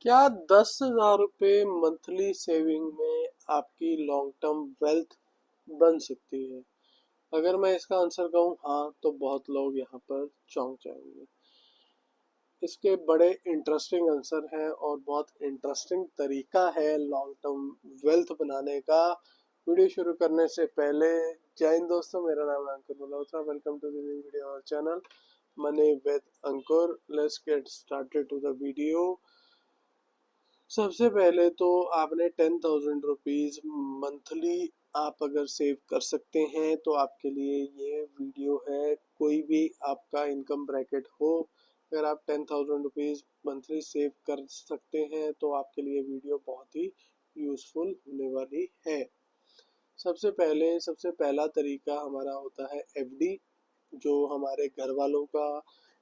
क्या 10,000 रुपये monthly saving में आपकी लॉन्ग टर्म वेल्थ बन सकती है? अगर मैं इसका आंसर कहूँ हाँ, तो बहुत लोग यहाँ पर चौंक जाएंगे। इसके बड़े इंटरेस्टिंग आंसर हैं और बहुत इंटरेस्टिंग तरीका है लॉन्ग टर्म वेल्थ बनाने का। वीडियो शुरू करने से पहले जय हिंद दोस्तों, मेरा नाम है Ankur Malhotra. Welcome to the new video और channel money with Ankur. Let's get started to the video. सबसे पहले तो आपने 10,000 रुपीज़ मंथली आप अगर सेव कर सकते हैं तो आपके लिए ये वीडियो है। कोई भी आपका इनकम ब्रैकेट हो, अगर आप 10,000 रुपीज़ मंथली सेव कर सकते हैं तो आपके लिए वीडियो बहुत ही यूज़फुल होने वाली है। सबसे पहला तरीका हमारा होता है एफडी, जो हमारे घर वालों का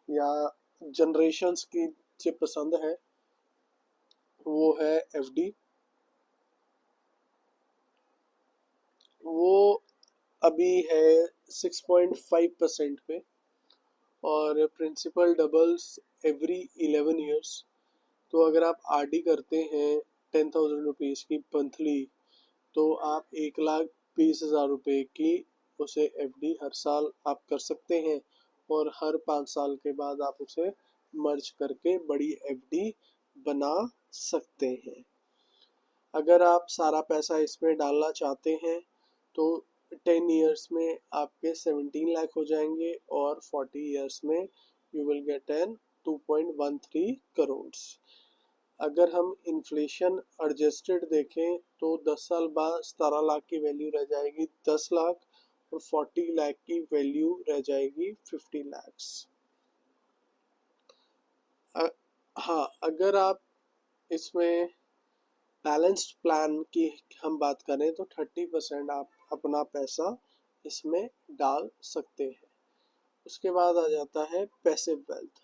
या जनरेशन्स की से पसंद है, वो है एफडी। वो अभी है 6.5% पे और प्रिंसिपल डबल्स एवरी 11 ईयर्स। तो अगर आप आरडी करते हैं 10,000 रुपीज़ की मंथली, तो आप 1,20,000 रुपये की उसे एफडी हर साल आप कर सकते हैं और हर 5 साल के बाद आप उसे मर्ज करके बड़ी एफडी बना सकते हैं। अगर आप सारा पैसा इसमें डालना चाहते हैं तो 10 ईयर्स में आपके 17 लाख हो जाएंगे और 40 ईयर्स में you will get an 2.13 crore. अगर हम इन्फ्लेशन एडजस्टेड देखें तो 10 साल बाद 17 लाख की वैल्यू रह जाएगी 10 लाख और 40 लाख की वैल्यू रह जाएगी 50 लाख। हाँ, अगर आप इसमें बैलेंस्ड प्लान की हम बात करें तो 30% आप अपना पैसा इसमें डाल सकते हैं। उसके बाद आ जाता है पैसिव वेल्थ,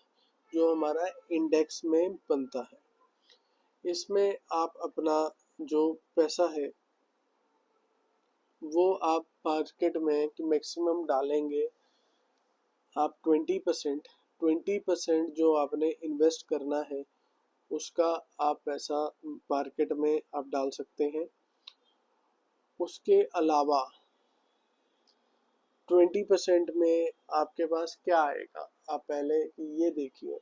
जो हमारा इंडेक्स में बनता है। इसमें आप अपना जो पैसा है वो आप मार्केट में मैक्सिमम डालेंगे आप 20%। जो आपने इन्वेस्ट करना है उसका आप पैसा मार्केट में आप डाल सकते हैं। उसके अलावा 20% में आपके पास क्या आएगा, आप पहले ये देखिए।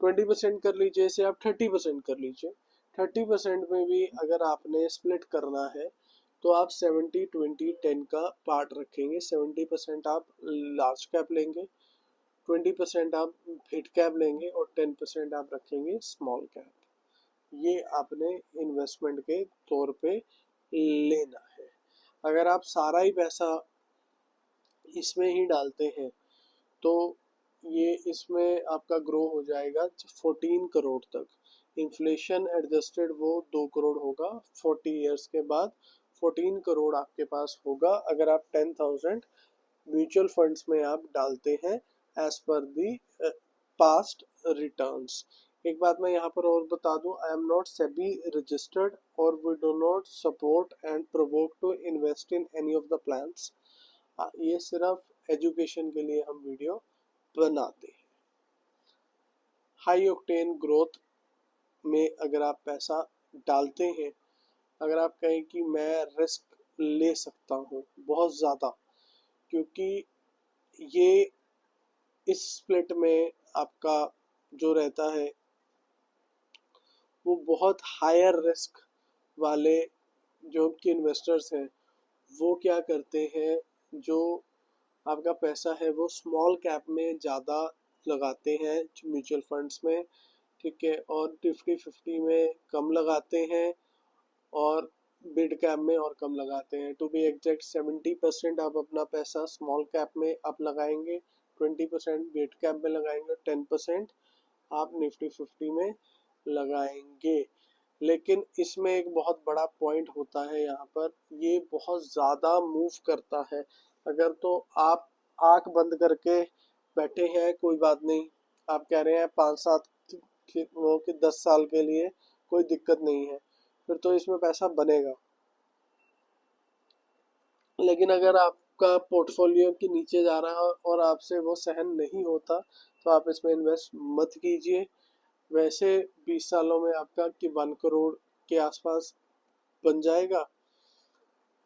20% कर लीजिए, इसे आप 30% कर लीजिए। 30% में भी अगर आपने स्प्लिट करना है तो आप 70-20-10 का पार्ट रखेंगे। 70% आप लार्ज कैप लेंगे, 20% आप मिड कैप लेंगे और 10% आप रखेंगे स्मॉल कैप। ये आपने इन्वेस्टमेंट के तौर पे लेना है। अगर आप सारा ही पैसा इसमें ही डालते हैं तो ये इसमें आपका ग्रो हो जाएगा 14 करोड़ तक। इन्फ्लेशन एडजस्टेड वो 2 करोड़ होगा। 40 ईयर्स के बाद 14 करोड़ आपके पास होगा अगर आप 10,000 म्यूचुअल फंड्स में आप डालते हैं as per the past returns. एक बात मैं यहाँ पर और बता दूं, I am not SEBI registered और we do not support and provoke to invest in any of the plans. ये सिर्फ एजुकेशन के लिए हम वीडियो बनाते हैं। हाई ऑक्टेन ग्रोथ में अगर आप पैसा डालते हैं, अगर आप कहें कि मैं रिस्क ले सकता हूँ बहुत ज़्यादा, क्योंकि ये इस स्प्लिट में आपका जो रहता है वो बहुत हायर रिस्क वाले जो कि इन्वेस्टर्स हैं वो क्या करते हैं, जो आपका पैसा है वो स्मॉल कैप में ज़्यादा लगाते हैं म्यूचुअल फंड्स में, ठीक है, और निफ्टी 50 में कम लगाते हैं और मिड कैप में और कम लगाते हैं। टू बी एग्जैक्ट 70% आप अपना पैसा स्मॉल कैप में आप लगाएंगे, 20% मिड कैप में लगाएंगे, 10% आप निफ्टी 50 में लगाएंगे। लेकिन इसमें एक बहुत बड़ा पॉइंट होता है यहाँ पर, ये बहुत ज़्यादा मूव करता है। अगर तो आप आंख बंद करके बैठे हैं कोई बात नहीं, आप कह रहे हैं 5-7 वो कि 10 साल के लिए कोई दिक्कत नहीं है, फिर तो इसमें पैसा बनेगा। लेकिन अगर आपका पोर्टफोलियो के नीचे जा रहा है और आपसे वो सहन नहीं होता तो आप इसमें इन्वेस्ट मत कीजिए। वैसे 20 सालों में आपका कि 1 करोड़ के आसपास बन जाएगा,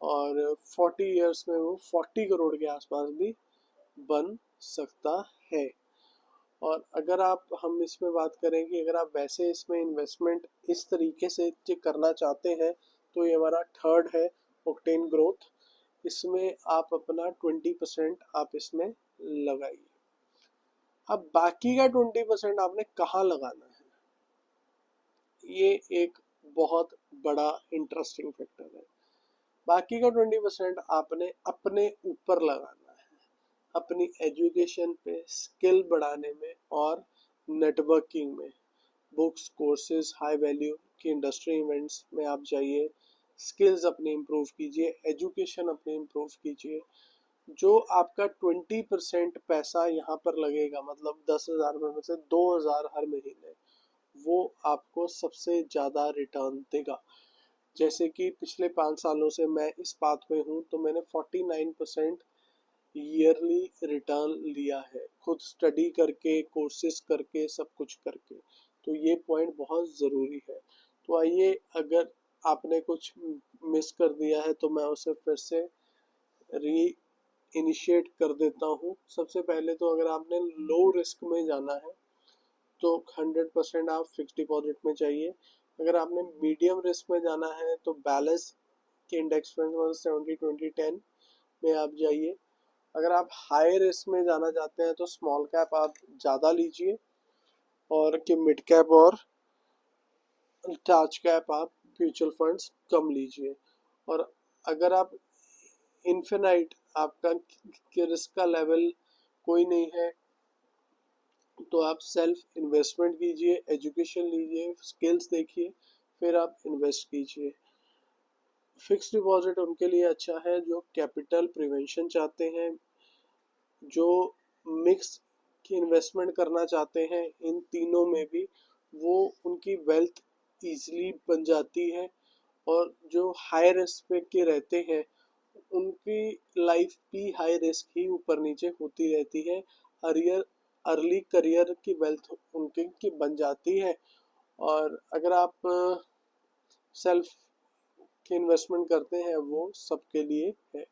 और 40 इयर्स में वो 40 करोड़ के आसपास भी बन सकता है। और अगर आप हम इसमें बात करें कि अगर आप वैसे इसमें इन्वेस्टमेंट इस तरीके से करना चाहते हैं, तो ये हमारा थर्ड है ऑक्टेन ग्रोथ। इसमें आप अपना 20% आप इसमें लगाइए। अब बाकी का 20% आपने कहाँ लगाना है, ये एक बहुत बड़ा इंटरेस्टिंग फैक्टर है। बाकी का 20% आपने अपने ऊपर लगाना है, अपनी एजुकेशन पे, स्किल बढ़ाने में और नेटवर्किंग में। बुक्स, कोर्सेज, हाई वैल्यू की इंडस्ट्री इवेंट्स में आप जाइए, स्किल्स अपनी इम्प्रूव कीजिए, एजुकेशन अपनी इम्प्रूव कीजिए। जो आपका 20% पैसा यहाँ पर लगेगा, मतलब 10,000 में से 2,000 हर महीने, वो आपको सबसे ज़्यादा रिटर्न देगा। जैसे कि पिछले 5 सालों से मैं इस बात पे हूँ, तो मैंने 49% ईयरली रिटर्न लिया है, खुद स्टडी करके, कोर्सेज करके, सब कुछ करके। तो ये पॉइंट बहुत ज़रूरी है। तो आइए, अगर आपने कुछ मिस कर दिया है तो मैं उसे फिर से री इनिशिएट कर देता हूँ। सबसे पहले तो अगर आपने लो रिस्क में जाना है तो 100% आप फिक्स डिपॉजिट में चाहिए। अगर आपने मीडियम रिस्क में जाना है तो बैलेंस के इंडेक्स फंड 70-20-10 में आप जाइए। अगर आप हाई रिस्क में जाना चाहते हैं तो स्मॉल कैप आप ज़्यादा लीजिए, और कि मिड कैप और लार्ज कैप आप म्यूचुअल फंड्स कम लीजिए। और अगर आप इन्फिनाइट आपका रिस्क का लेवल कोई नहीं है, तो आप सेल्फ इन्वेस्टमेंट कीजिए, एजुकेशन लीजिए, स्किल्स देखिए, फिर आप इन्वेस्ट कीजिए। फिक्स डिपॉजिट उनके लिए अच्छा है जो कैपिटल प्रिवेंशन चाहते हैं, जो मिक्स की इन्वेस्टमेंट करना चाहते हैं। इन तीनों में भी वो उनकी वेल्थ इजीली बन जाती है, और जो हाई रिस्क पे के रहते हैं उनकी लाइफ भी हाई रिस्क ही ऊपर नीचे होती रहती है। अरियर अर्ली करियर की वेल्थ उनकी की बन जाती है। और अगर आप सेल्फ की इन्वेस्टमेंट करते हैं, वो सबके लिए है।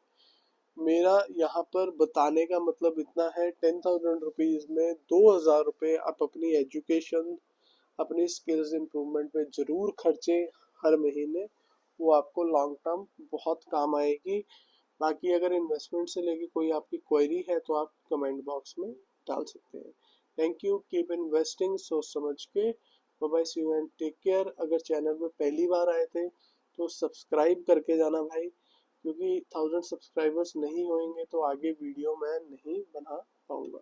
मेरा यहाँ पर बताने का मतलब इतना है, 10,000 रुपीज़ में 2,000 रुपये आप अपनी एजुकेशन, अपनी स्किल्स इम्प्रूवमेंट पे ज़रूर खर्चे हर महीने। वो आपको लॉन्ग टर्म बहुत काम आएगी। बाकी अगर इन्वेस्टमेंट से लेके कोई आपकी क्वेरी है तो आप कमेंट बॉक्स में डाल सकते हैं। थैंक यू, कीप इन्वेस्टिंग सोच समझ के। Bye bye, see you and take care. अगर चैनल में पहली बार आए थे तो सब्सक्राइब करके जाना भाई, क्योंकि 1000 सब्सक्राइबर्स नहीं होंगे तो आगे वीडियो मैं नहीं बना पाऊंगा।